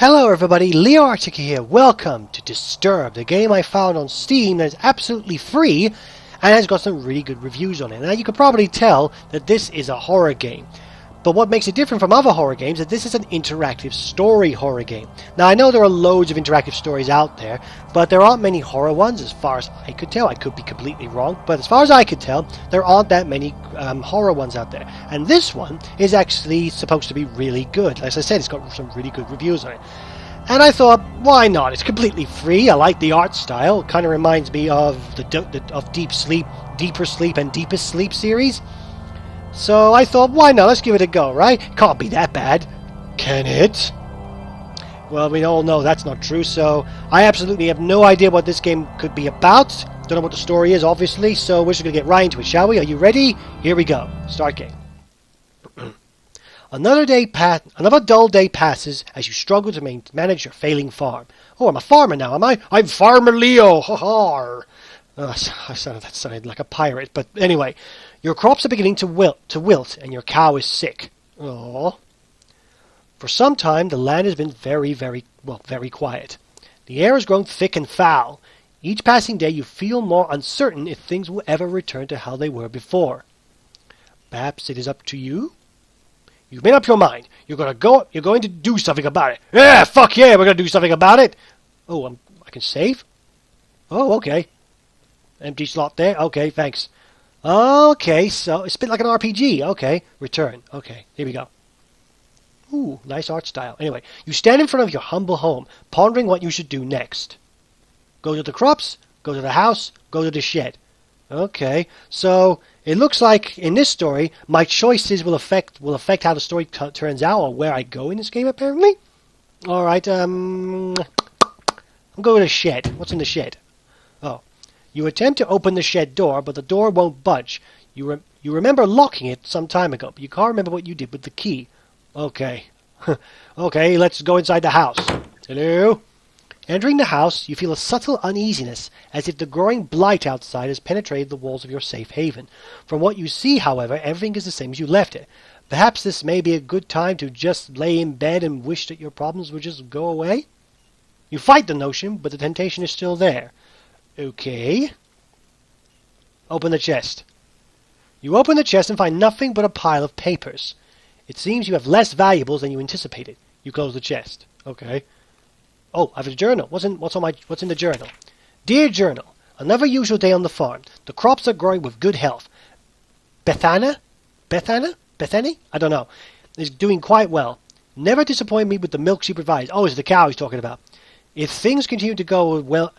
Hello everybody, Leo Arctic here. Welcome to Disturbed, a game I found on Steam that is absolutely free and has got some really good reviews on it. Now you can probably tell that this is a horror game. But what makes it different from other horror games is that this is an interactive story horror game. Now I know there are loads of interactive stories out there, but there aren't many horror ones as far as I could tell. I could be completely wrong, but as far as I could tell, there aren't that many horror ones out there. And this one is actually supposed to be really good. As I said, it's got some really good reviews on it. And I thought, why not? It's completely free. I like the art style. It kind of reminds me of of Deep Sleep, Deeper Sleep, and Deepest Sleep series. So I thought, why not? Let's give it a go, right? Can't be that bad, can it? Well, we all know that's not true, so I absolutely have no idea what this game could be about. Don't know what the story is, obviously, so we're just going to get right into it, shall we? Are you ready? Here we go. Start game. Another dull day passes as you struggle to manage your failing farm. Oh, I'm a farmer now, am I? I'm Farmer Leo! Ha-ha! That sounded like a pirate, but anyway. Your crops are beginning to wilt, and your cow is sick. Aww. For some time, the land has been very quiet. The air has grown thick and foul. Each passing day, you feel more uncertain if things will ever return to how they were before. Perhaps it is up to you? You've made up your mind. You're going to do something about it. Yeah, fuck yeah, we're going to do something about it. Oh, I can save? Oh, okay. Empty slot there. Okay, thanks. Okay, so it's a bit like an RPG. Okay, return. Okay, here we go. Ooh, nice art style. Anyway, you stand in front of your humble home, pondering what you should do next. Go to the crops, go to the house, go to the shed. Okay, so it looks like in this story, my choices will affect how the story turns out or where I go in this game, apparently. All right, I'm going to the shed. What's in the shed? Oh. You attempt to open the shed door, but the door won't budge. You remember locking it some time ago, but you can't remember what you did with the key. Okay. Okay, let's go inside the house. Hello? Entering the house, you feel a subtle uneasiness, as if the growing blight outside has penetrated the walls of your safe haven. From what you see, however, everything is the same as you left it. Perhaps this may be a good time to just lay in bed and wish that your problems would just go away? You fight the notion, but the temptation is still there. Okay. Open the chest. You open the chest and find nothing but a pile of papers. It seems you have less valuables than you anticipated. You close the chest. Okay. Oh, I have a journal. What's in the journal? Dear Journal, another usual day on the farm. The crops are growing with good health. Bethany? I don't know. Is doing quite well. Never disappoint me with the milk she provides. Oh, it's the cow he's talking about. If things continue to go well,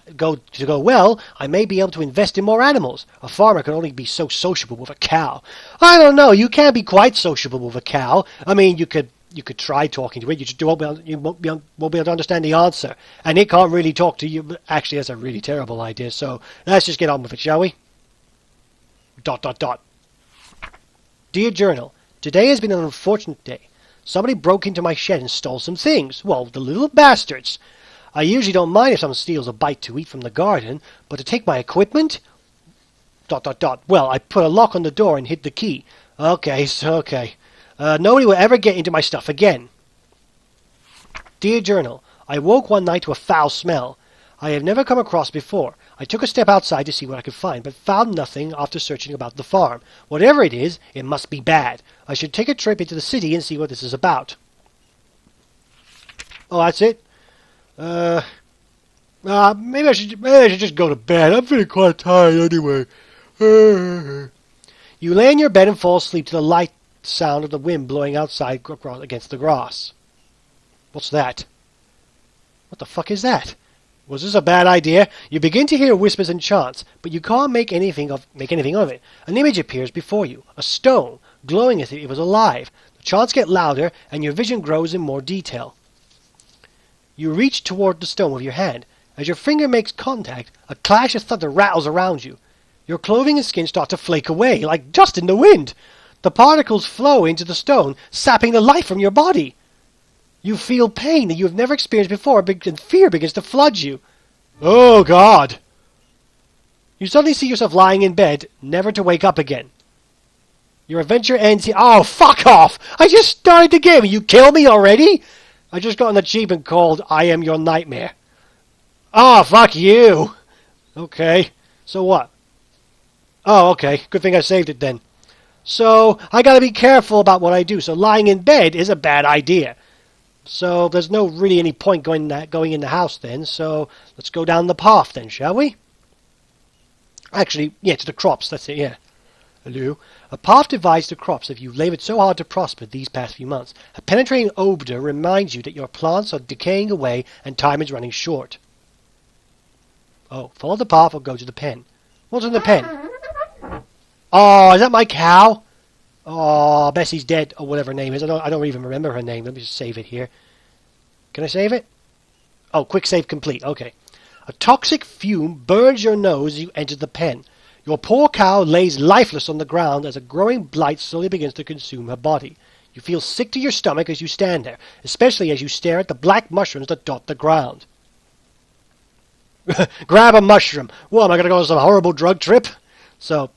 I may be able to invest in more animals. A farmer can only be so sociable with a cow. I don't know. You can't be quite sociable with a cow. I mean, you could try talking to it. You won't be able to understand the answer, and it can't really talk to you. Actually, that's a really terrible idea. So let's just get on with it, shall we? ... Dear Journal, today has been an unfortunate day. Somebody broke into my shed and stole some things. Well, the little bastards. I usually don't mind if someone steals a bite to eat from the garden, but to take my equipment? ... Well, I put a lock on the door and hid the key. Okay. Nobody will ever get into my stuff again. Dear Journal, I woke one night to a foul smell. I have never come across before. I took a step outside to see what I could find, but found nothing after searching about the farm. Whatever it is, it must be bad. I should take a trip into the city and see what this is about. Oh, that's it? Maybe I should just go to bed. I'm feeling quite tired anyway. You lay in your bed and fall asleep to the light sound of the wind blowing outside against the grass. What's that? What the fuck is that? Was this a bad idea? You begin to hear whispers and chants, but you can't make anything of it. An image appears before you, a stone, glowing as if it was alive. The chants get louder, and your vision grows in more detail. You reach toward the stone with your hand. As your finger makes contact, a clash of thunder rattles around you. Your clothing and skin start to flake away, like dust in the wind. The particles flow into the stone, sapping the life from your body. You feel pain that you have never experienced before, and fear begins to flood you. Oh, God! You suddenly see yourself lying in bed, never to wake up again. Your adventure ends here. Oh, fuck off! I just started the game and you kill me already? I just got an achievement called I Am Your Nightmare. Oh, fuck you! Okay, so what? Oh, okay, good thing I saved it then. So, I gotta be careful about what I do, so lying in bed is a bad idea. So, there's no really any point going in the house then, so let's go down the path then, shall we? Actually, yeah, to the crops, that's it, yeah. Hello? A path divides the crops if you've labored so hard to prosper these past few months. A penetrating odor reminds you that your plants are decaying away and time is running short. Oh, follow the path or go to the pen. What's in the pen? Oh, is that my cow? Oh, Bessie's dead, or whatever her name is. I don't even remember her name. Let me just save it here. Can I save it? Oh, quick save complete. Okay. A toxic fume burns your nose as you enter the pen. Your poor cow lays lifeless on the ground as a growing blight slowly begins to consume her body. You feel sick to your stomach as you stand there, especially as you stare at the black mushrooms that dot the ground. Grab a mushroom. What, am I going to go on some horrible drug trip? So,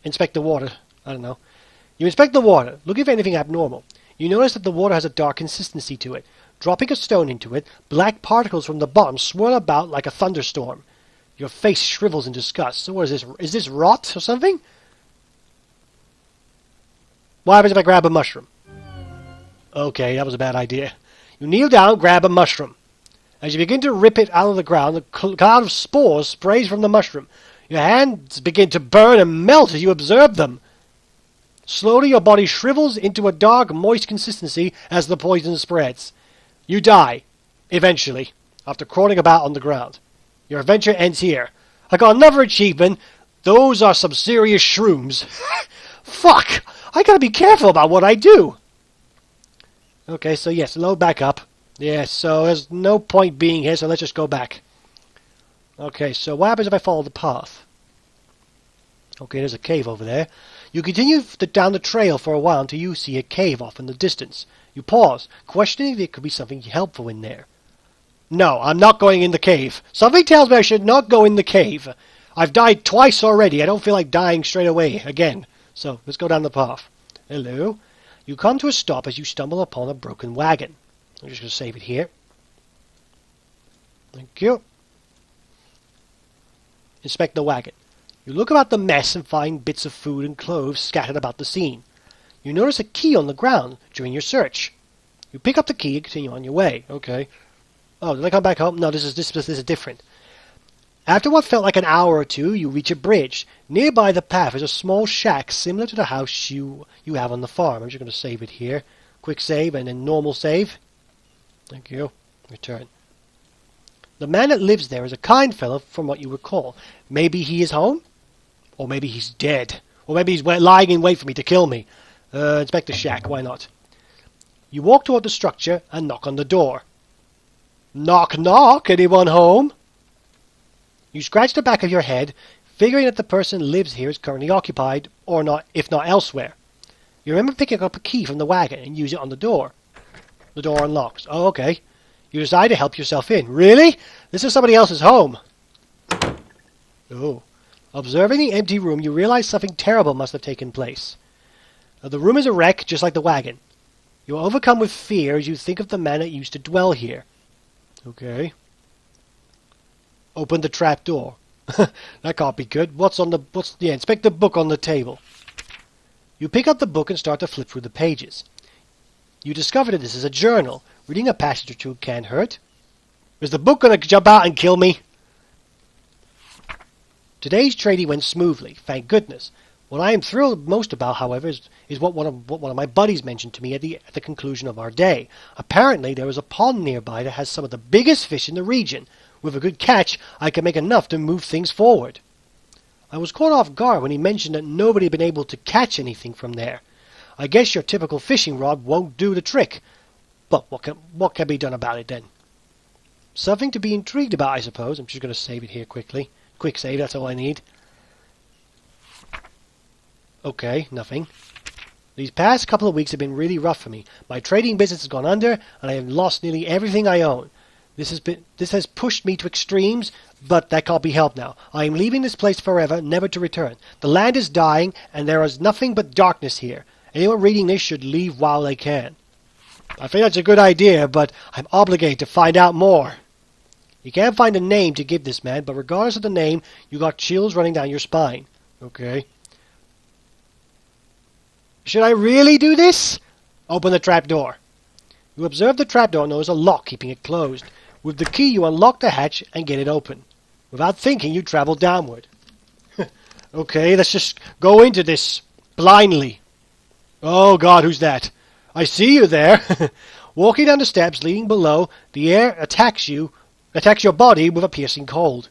inspect the water. I don't know. You inspect the water, looking for anything abnormal. You notice that the water has a dark consistency to it. Dropping a stone into it, black particles from the bottom swirl about like a thunderstorm. Your face shrivels in disgust. So what is this? Is this rot or something? What happens if I grab a mushroom? Okay, that was a bad idea. You kneel down, grab a mushroom. As you begin to rip it out of the ground, a cloud of spores sprays from the mushroom. Your hands begin to burn and melt as you observe them. Slowly your body shrivels into a dark, moist consistency as the poison spreads. You die, eventually, after crawling about on the ground. Your adventure ends here. I got another achievement. Those are some serious shrooms. Fuck! I gotta be careful about what I do. Okay, so yes, load back up. Yes, so there's no point being here, so let's just go back. Okay, so what happens if I follow the path? Okay, there's a cave over there. You continue down the trail for a while until you see a cave off in the distance. You pause, questioning if there could be something helpful in there. No, I'm not going in the cave. Something tells me I should not go in the cave. I've died twice already. I don't feel like dying straight away again. So, let's go down the path. Hello? You come to a stop as you stumble upon a broken wagon. I'm just going to save it here. Thank you. Inspect the wagon. You look about the mess and find bits of food and clothes scattered about the scene. You notice a key on the ground during your search. You pick up the key and continue on your way. Okay. Oh, did I come back home? No, this is different. After what felt like an hour or two, you reach a bridge. Nearby the path is a small shack similar to the house you have on the farm. I'm just going to save it here. Quick save and then normal save. Thank you. Return. The man that lives there is a kind fellow from what you recall. Maybe he is home? Or maybe he's dead. Or maybe he's lying in wait for me to kill me. Inspect the shack, why not? You walk toward the structure and knock on the door. Knock, knock, anyone home? You scratch the back of your head, figuring that the person lives here is currently occupied, or not, if not elsewhere. You remember picking up a key from the wagon and use it on the door. The door unlocks. Oh, okay. You decide to help yourself in. Really? This is somebody else's home. Oh. Observing the empty room, you realize something terrible must have taken place. The room is a wreck, just like the wagon. You are overcome with fear as you think of the man that used to dwell here. Okay. Open the trap door. That can't be good. Inspect the book on the table. You pick up the book and start to flip through the pages. You discover that this is a journal. Reading a passage or two can't hurt. Is the book going to jump out and kill me? Today's trading went smoothly, thank goodness. What I am thrilled most about, however, is what one of my buddies mentioned to me at the conclusion of our day. Apparently, there is a pond nearby that has some of the biggest fish in the region. With a good catch, I can make enough to move things forward. I was caught off guard when he mentioned that nobody had been able to catch anything from there. I guess your typical fishing rod won't do the trick. But what can be done about it then? Something to be intrigued about, I suppose. I'm just going to save it here quickly. Quick save, that's all I need. Okay, nothing. These past couple of weeks have been really rough for me. My trading business has gone under, and I have lost nearly everything I own. This has pushed me to extremes, but that can't be helped now. I am leaving this place forever, never to return. The land is dying, and there is nothing but darkness here. Anyone reading this should leave while they can. I think that's a good idea, but I'm obligated to find out more. You can't find a name to give this man, but regardless of the name, you got chills running down your spine. Okay. Should I really do this? Open the trapdoor. You observe the trapdoor and there is a lock keeping it closed. With the key, you unlock the hatch and get it open. Without thinking, you travel downward. Okay, let's just go into this blindly. Oh God, who's that? I see you there. Walking down the steps leading below, the air attacks your body with a piercing cold.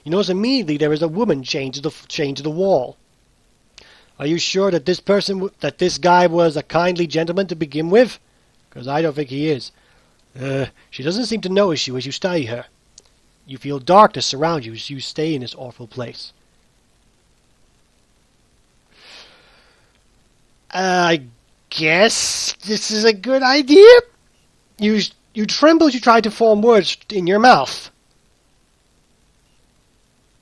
You notice immediately there is a woman chained to the wall. Are you sure that this guy was a kindly gentleman to begin with? Because I don't think he is. She doesn't seem to notice you as you study her. You feel darkness surround you as you stay in this awful place. I guess this is a good idea. You tremble as you try to form words in your mouth.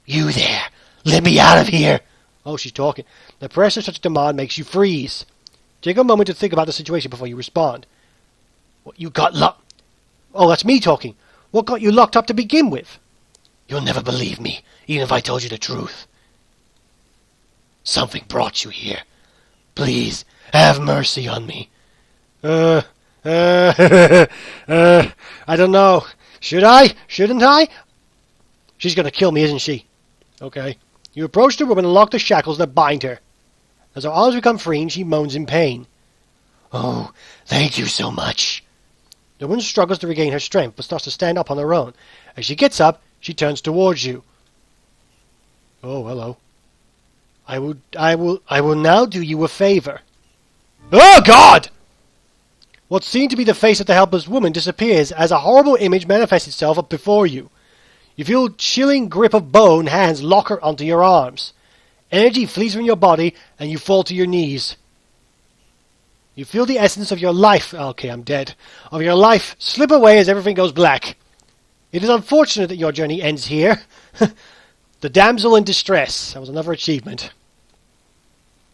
You there! Let me out of here! Oh, she's talking. The pressure of such a demand makes you freeze. Take a moment to think about the situation before you respond. What you got locked? Oh, that's me talking. What got you locked up to begin with? You'll never believe me, even if I told you the truth. Something brought you here. Please, have mercy on me. I don't know. Should I? Shouldn't I? She's gonna kill me, isn't she? Okay. You approach the woman and lock the shackles that bind her. As her arms become free, she moans in pain. Oh, thank you so much. The woman struggles to regain her strength, but starts to stand up on her own. As she gets up, she turns towards you. Oh, hello. I will now do you a favor. Oh, God! What seemed to be the face of the helpless woman disappears as a horrible image manifests itself up before you. You feel a chilling grip of bone hands lock her onto your arms. Energy flees from your body, and you fall to your knees. You feel the essence of your life, okay, I'm dead, of your life slip away as everything goes black. It is unfortunate that your journey ends here. The damsel in distress. That was another achievement.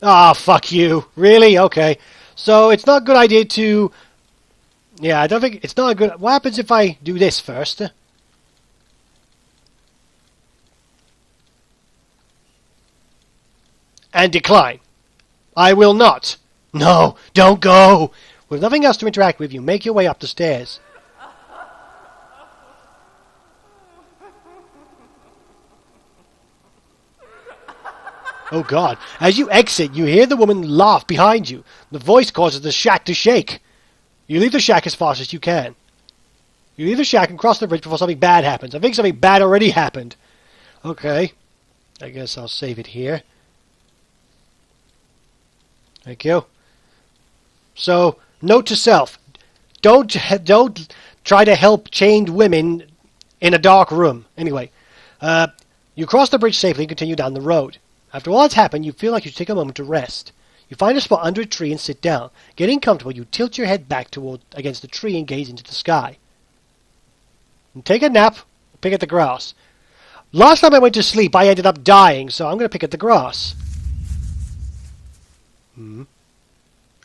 Ah, fuck you. Really? Okay. So it's not a good idea to... Yeah, I don't think... It's not a good... What happens if I do this first? And decline. I will not. No, don't go. With nothing else to interact with, you make your way up the stairs. Oh God. As you exit, you hear the woman laugh behind you. The voice causes the shack to shake. You leave the shack as fast as you can. You leave the shack and cross the bridge before something bad happens. I think something bad already happened. Okay. I guess I'll save it here. Thank you. So, note to self. Don't try to help chained women in a dark room. Anyway, you cross the bridge safely and continue down the road. After all that's happened, you feel like you should take a moment to rest. You find a spot under a tree and sit down. Getting comfortable, you tilt your head back against the tree and gaze into the sky. And take a nap, pick at the grass. Last time I went to sleep, I ended up dying, so I'm going to pick at the grass.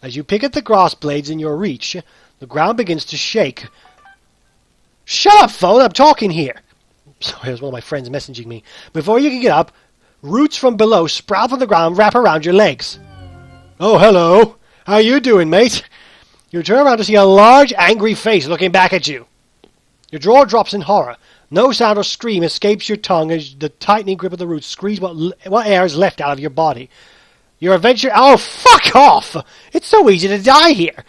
As you pick at the grass blades in your reach, the ground begins to shake. Shut up, phone! I'm talking here! Sorry, there's one of my friends messaging me. Before you can get up, roots from below sprout from the ground and wrap around your legs. Oh, hello. How you doing, mate? You turn around to see a large, angry face looking back at you. Your jaw drops in horror. No sound or scream escapes your tongue as the tightening grip of the roots squeeze what air is left out of your body. Your adventure... Oh, fuck off! It's so easy to die here.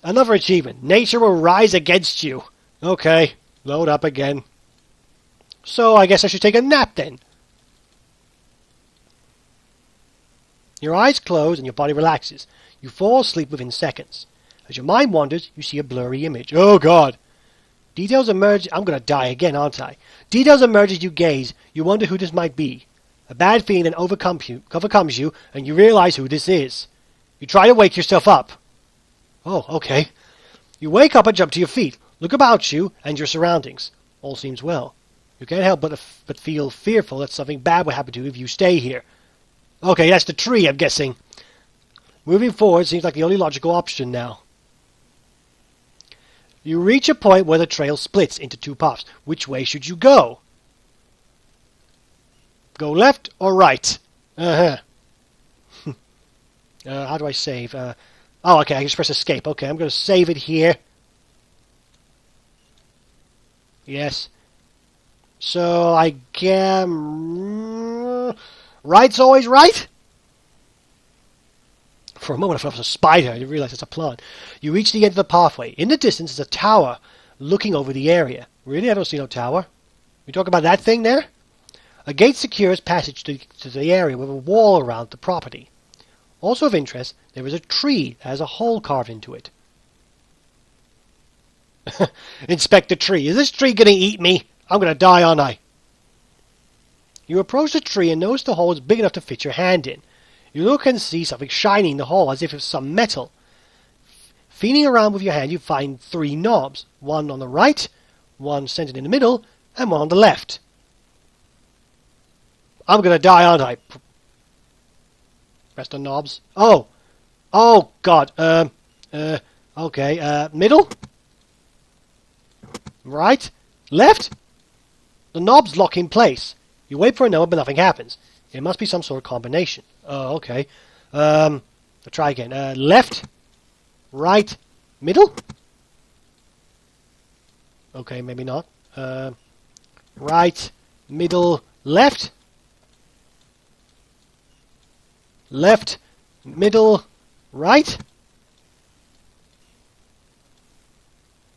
Another achievement. Nature will rise against you. Okay, load up again. So I guess I should take a nap then. Your eyes close and your body relaxes. You fall asleep within seconds. As your mind wanders, you see a blurry image. Oh, God. Details emerge... I'm going to die again, aren't I? Details emerge as you gaze. You wonder who this might be. A bad feeling then overcomes you, and you realize who this is. You try to wake yourself up. Oh, okay. You wake up and jump to your feet. Look about you and your surroundings. All seems well. You can't help but feel fearful that something bad will happen to you if you stay here. Okay, that's the tree, I'm guessing. Moving forward seems like the only logical option now. You reach a point where the trail splits into two paths. Which way should you go? Go left or right? Uh-huh. How do I save? Oh, okay, I can just press escape. Okay, I'm going to save it here. Yes. So I can... Right's always right? For a moment I thought it was a spider. I didn't realize it's a plant. You reach the end of the pathway. In the distance is a tower looking over the area. Really? I don't see no tower. You talk about that thing there? A gate secures passage to the area with a wall around the property. Also of interest, there is a tree that has a hole carved into it. Inspect the tree. Is this tree going to eat me? I'm going to die, aren't I? You approach the tree and notice the hole is big enough to fit your hand in. You look and see something shiny in the hole, as if it's some metal. Feeling around with your hand, you find 3 knobs. One on the right, one centered in the middle, and one on the left. I'm going to die, aren't I? Press the knobs. Oh! Oh, God. Okay. Middle? Right? Left? The knobs lock in place. You wait for a number, but nothing happens. It must be some sort of combination. Oh, okay. I'll try again. Left, right, middle? Okay, maybe not. Right, middle, left? Left, middle, right?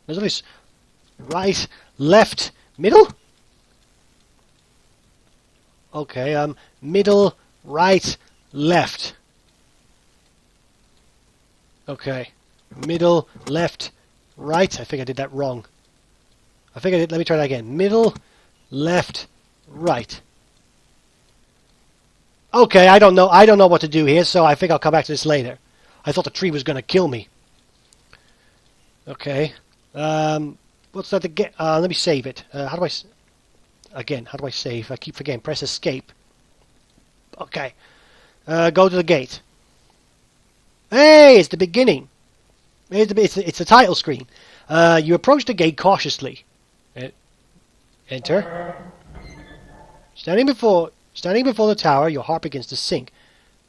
There's always right, left, middle? Okay, middle, right, left. Okay, middle, left, right. I think I did that wrong. I think I did. Let me try that again. Middle, left, right. Okay, I don't know. I don't know what to do here, so I think I'll come back to this later. I thought the tree was going to kill me. Okay. What's that again? Let me save it. How do I... Again, how do I save? I keep forgetting. Press escape. Okay. Go to the gate. Hey, it's the beginning. It's the title screen. You approach the gate cautiously. Enter. Standing before the tower, your heart begins to sink.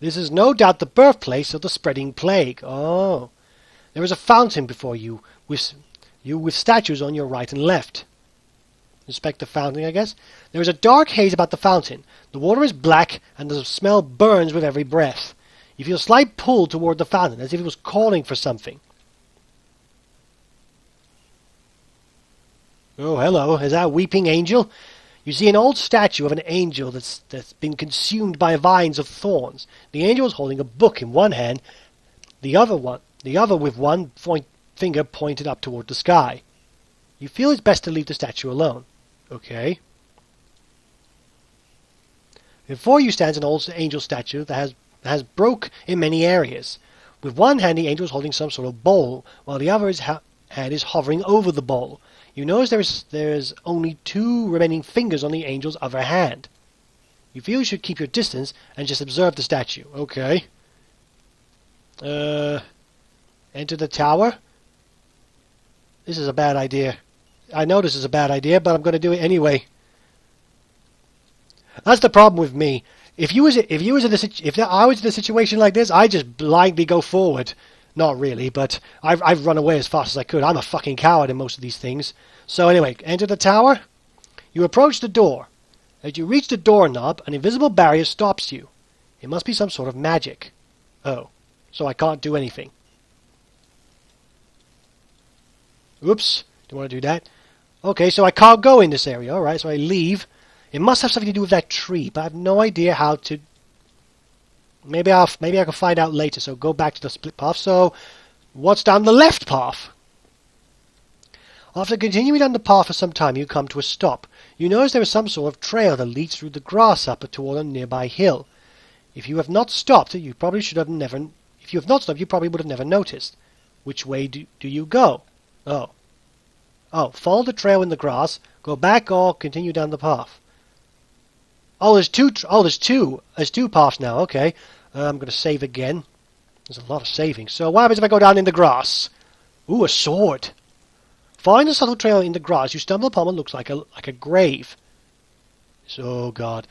This is no doubt the birthplace of the spreading plague. Oh. There is a fountain before you, with statues on your right and left. Inspect the fountain, I guess. There is a dark haze about the fountain. The water is black, and the smell burns with every breath. You feel a slight pull toward the fountain, as if it was calling for something. Oh, hello. Is that a weeping angel? You see an old statue of an angel that's been consumed by vines of thorns. The angel is holding a book in one hand, the other with one finger pointed up toward the sky. You feel it's best to leave the statue alone. Okay. Before you stands an old angel statue that has broke in many areas. With one hand, the angel is holding some sort of bowl, while the other hand is hovering over the bowl. You notice there's only 2 remaining fingers on the angel's other hand. You feel you should keep your distance and just observe the statue. Okay. Enter the tower. This is a bad idea. I know this is a bad idea, but I'm going to do it anyway. That's the problem with me. If I was in a situation like this, I just blindly go forward. Not really, but I've run away as fast as I could. I'm a fucking coward in most of these things. So anyway, enter the tower. You approach the door. As you reach the doorknob, an invisible barrier stops you. It must be some sort of magic. Oh, so I can't do anything. Oops, don't want to do that. Okay, so I can't go in this area. Alright, so I leave. It must have something to do with that tree, but I have no idea how to... Maybe I can find out later, so go back to the split path. So, what's down the left path? After continuing down the path for some time, you come to a stop. You notice there is some sort of trail that leads through the grass up toward a nearby hill. If you have not stopped, you probably would have never noticed. Which way do you go? Oh, follow the trail in the grass, go back or continue down the path. Oh, there's two paths now. Okay, I'm going to save again. There's a lot of saving. So what happens if I go down in the grass? Ooh, a sword. Following the subtle trail in the grass, you stumble upon what looks like a grave. So, God.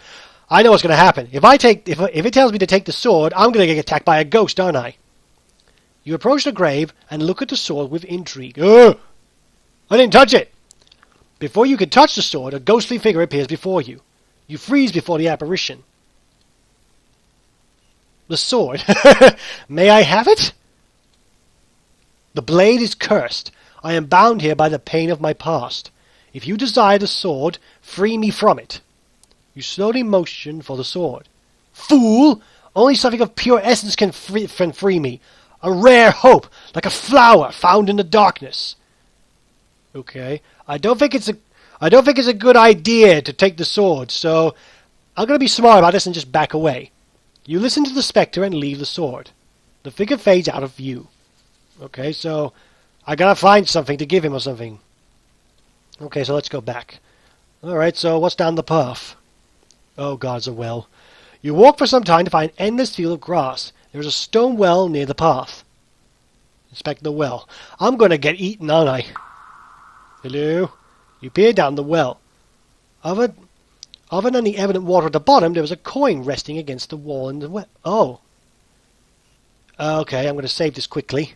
I know what's going to happen. If it tells me to take the sword, I'm going to get attacked by a ghost, aren't I? You approach the grave and look at the sword with intrigue. Ugh! I didn't touch it! Before you can touch the sword, a ghostly figure appears before you. You freeze before the apparition. The sword? May I have it? The blade is cursed. I am bound here by the pain of my past. If you desire the sword, free me from it. You slowly motion for the sword. Fool! Only something of pure essence can free me. A rare hope, like a flower found in the darkness. Okay. I don't think it's a good idea to take the sword, so I'm going to be smart about this and just back away. You listen to the spectre and leave the sword. The figure fades out of view. Okay, so I gotta find something to give him or something. Okay, so let's go back. Alright, so what's down the path? Oh God, it's a well. You walk for some time to find an endless field of grass. There is a stone well near the path. Inspect the well. I'm gonna get eaten, aren't I? Hello? You peer down the well. Other than the evident water at the bottom, there was a coin resting against the wall in the well. Oh. Okay, I'm going to save this quickly.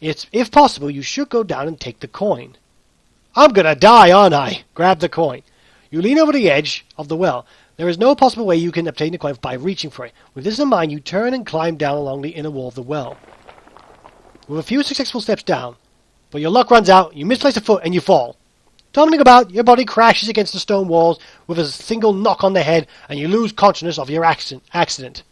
If possible, you should go down and take the coin. I'm going to die, aren't I? Grab the coin. You lean over the edge of the well. There is no possible way you can obtain the coin by reaching for it. With this in mind, you turn and climb down along the inner wall of the well. With a few successful steps down, but your luck runs out, you misplace a foot and you fall. Tumbling about, your body crashes against the stone walls with a single knock on the head, and you lose consciousness of your accident.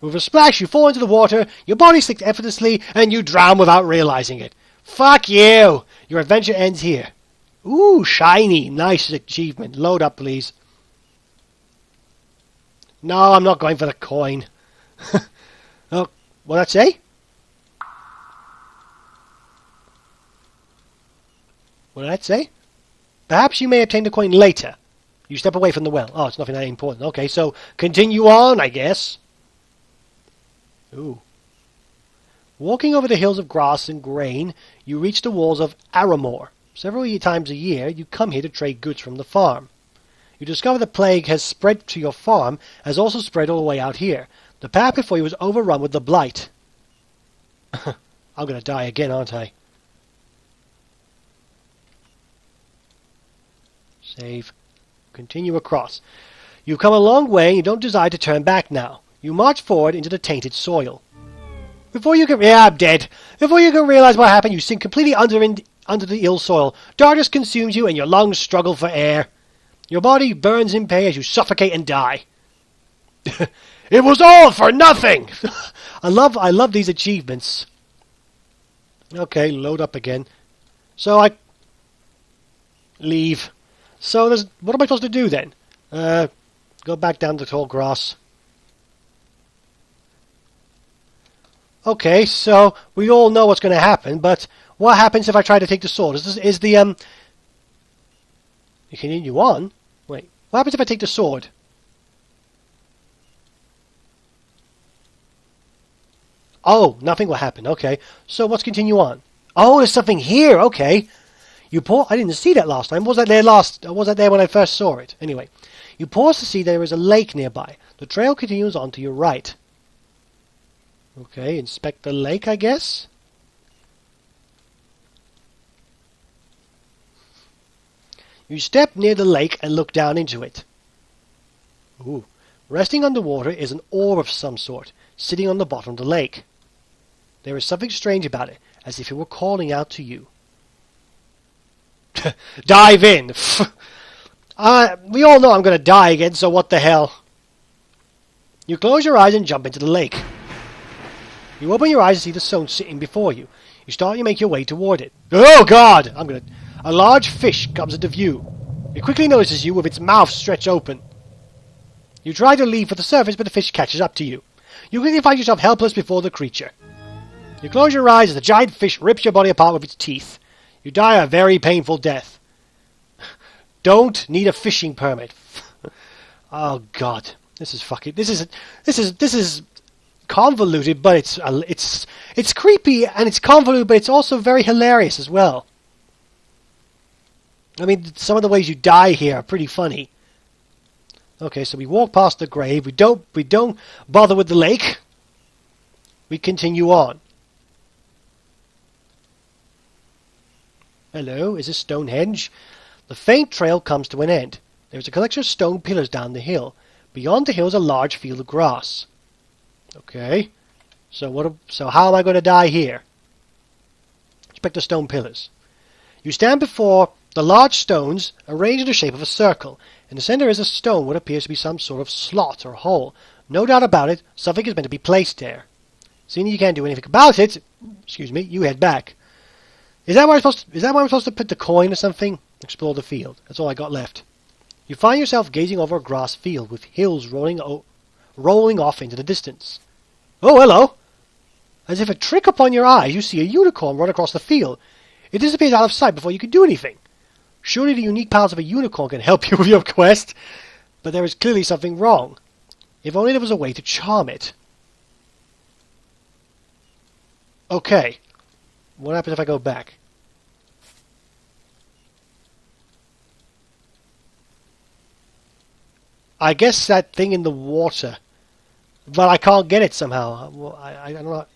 With a splash, you fall into the water, your body slips effortlessly, and you drown without realizing it. Fuck you! Your adventure ends here. Ooh, shiny. Nice achievement. Load up, please. No, I'm not going for the coin. Oh, what did that say? What did that say? Perhaps you may obtain the coin later. You step away from the well. Oh, it's nothing that important. Okay, so continue on, I guess. Ooh. Walking over the hills of grass and grain, you reach the walls of Aramor. Several times a year, you come here to trade goods from the farm. You discover the plague has spread to your farm, has also spread all the way out here. The path before you was overrun with the blight. I'm going to die again, aren't I? Save. Continue across. You've come a long way and you don't desire to turn back now. You march forward into the tainted soil. Before you can... Yeah, I'm dead. Before you can realize what happened, you sink completely under the ill soil. Darkness consumes you and your lungs struggle for air. Your body burns in pain as you suffocate and die. It was all for nothing! I love these achievements. Okay, load up again. So I... Leave. So what am I supposed to do then? Go back down to tall grass. Okay, so we all know what's going to happen, but what happens if I try to take the sword? Is the You continue on? Wait, what happens if I take the sword? Oh, nothing will happen. Okay, so let's continue on. Oh, there's something here. Okay. I didn't see that last time. Was that there when I first saw it? Anyway, you pause to see there is a lake nearby. The trail continues on to your right. Okay, inspect the lake, I guess. You step near the lake and look down into it. Ooh. Resting underwater is an orb of some sort, sitting on the bottom of the lake. There is something strange about it, as if it were calling out to you. Dive in! We all know I'm going to die again, so what the hell? You close your eyes and jump into the lake. You open your eyes and see the stone sitting before you. You start to make your way toward it. Oh God! A large fish comes into view. It quickly notices you with its mouth stretched open. You try to leave for the surface, but the fish catches up to you. You quickly find yourself helpless before the creature. You close your eyes as the giant fish rips your body apart with its teeth. You die a very painful death. Don't need a fishing permit. Oh God, this is fucking. This is convoluted, but it's creepy and it's convoluted, but it's also very hilarious as well. I mean, some of the ways you die here are pretty funny. Okay, so we walk past the grave. We don't bother with the lake. We continue on. Hello, is this Stonehenge? The faint trail comes to an end. There's a collection of stone pillars down the hill. Beyond the hill is a large field of grass. Okay, so how am I going to die here? Inspect the stone pillars. You stand before the large stones arranged in the shape of a circle. In the center is a stone what appears to be some sort of slot or hole. No doubt about it, something is meant to be placed there. Seeing you can't do anything about it, you head back. Is that where I'm supposed to put the coin or something? Explore the field. That's all I got left. You find yourself gazing over a grass field with hills rolling off into the distance. Oh, hello! As if a trick upon your eyes, you see a unicorn run across the field. It disappears out of sight before you can do anything. Surely the unique powers of a unicorn can help you with your quest, but there is clearly something wrong. If only there was a way to charm it. Okay. What happens if I go back? I guess that thing in the water. But I can't get it somehow. Well, I don't know.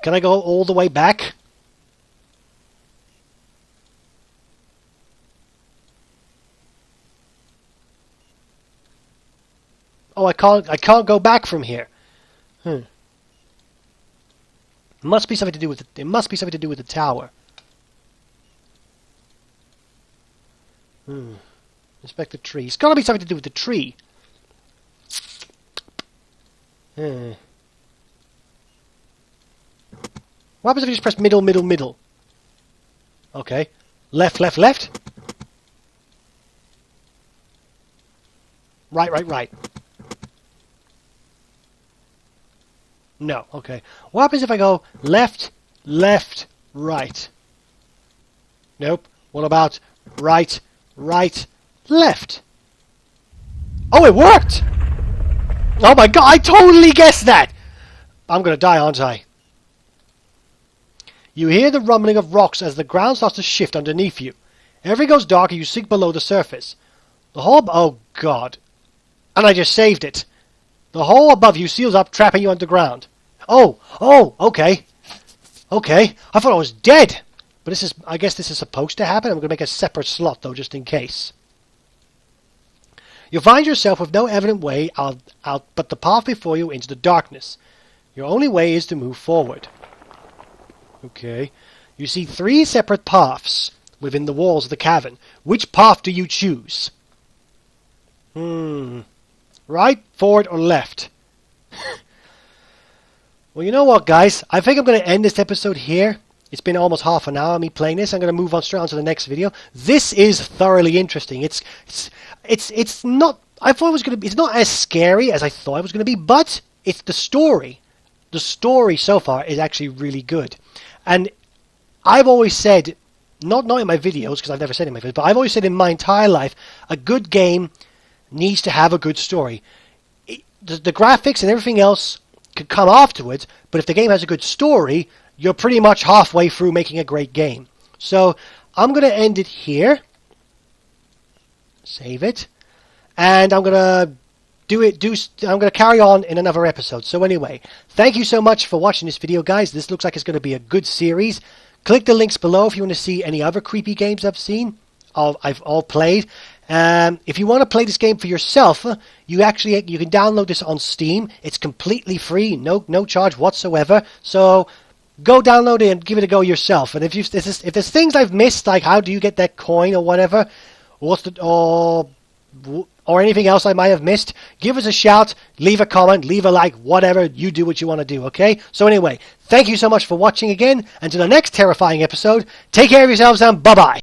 Can I go all the way back? Oh, I can't go back from here. It must be something to do with the tower. Inspect the tree. It's got to be something to do with the tree. What happens if you just press middle, middle, middle? Okay. Left, left, left. Right, right, right. No, okay. What happens if I go left, left, right? Nope. What about right, right, left? Oh, it worked! Oh my god, I totally guessed that! I'm gonna die, aren't I? You hear the rumbling of rocks as the ground starts to shift underneath you. Everything goes dark and you sink below the surface. The hole... Oh god. And I just saved it. The hole above you seals up, trapping you underground. Oh, okay. Okay, I thought I was dead. But I guess this is supposed to happen. I'm going to make a separate slot, though, just in case. You find yourself with no evident way out but the path before you into the darkness. Your only way is to move forward. Okay. You see 3 separate paths within the walls of the cavern. Which path do you choose? Right, forward, or left? Well, you know what, guys? I think I'm going to end this episode here. It's been almost half an hour of me playing this. I'm going to move on straight on to the next video. This is thoroughly interesting. It's not... I thought it was going to be... It's not as scary as I thought it was going to be, but it's the story. The story so far is actually really good. And I've always said, not in my videos, because I've never said it in my videos, but I've always said in my entire life, a good game needs to have a good story. The graphics and everything else could come afterwards, but if the game has a good story, you're pretty much halfway through making a great game. So I'm going to end it here. Save it. And I'm going to carry on in another episode. So anyway, thank you so much for watching this video, guys. This looks like it's going to be a good series. Click the links below if you want to see any other creepy games I've all played. If you want to play this game for yourself, you can download this on Steam. It's completely free, no charge whatsoever. So go download it and give it a go yourself. And if there's things I've missed, like how do you get that coin or whatever, or anything else I might have missed, give us a shout, leave a comment, leave a like, whatever. You do what you want to do, okay? So anyway, thank you so much for watching again, and to the next terrifying episode, take care of yourselves and bye-bye.